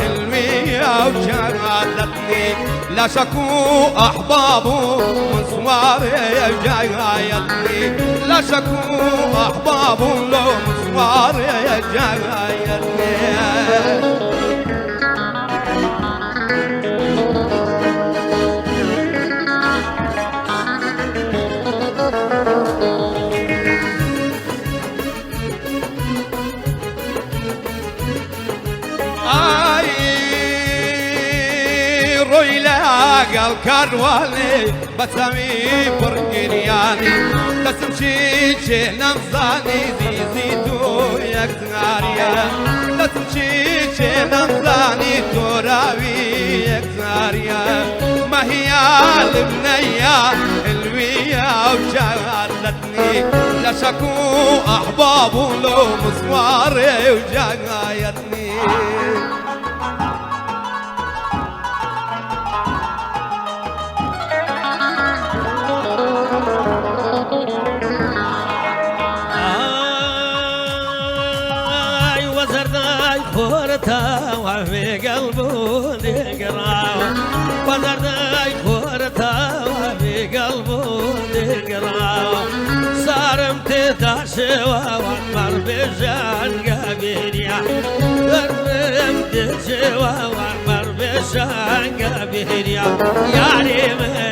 علمية وجعلتني لا شكو أحبابه مصواري جايتني لا شكو أحبابه لو مصواري جايتني الكرواني بسمي برقرياني تسمشي نمزاني زيزيتو يكتاريا تسمشي نمزاني تراوي يكتاريا ما هي البنية الوية وجعلتني لا شكو أحبابه لو مصواري وجايتني وفي قلبه ذكرى وزرداي خورتها وفي قلبه ذكرى صار امتداشوا وعمر بشان قبيريا امتداشوا وعمر بشان قبيريا يا ريم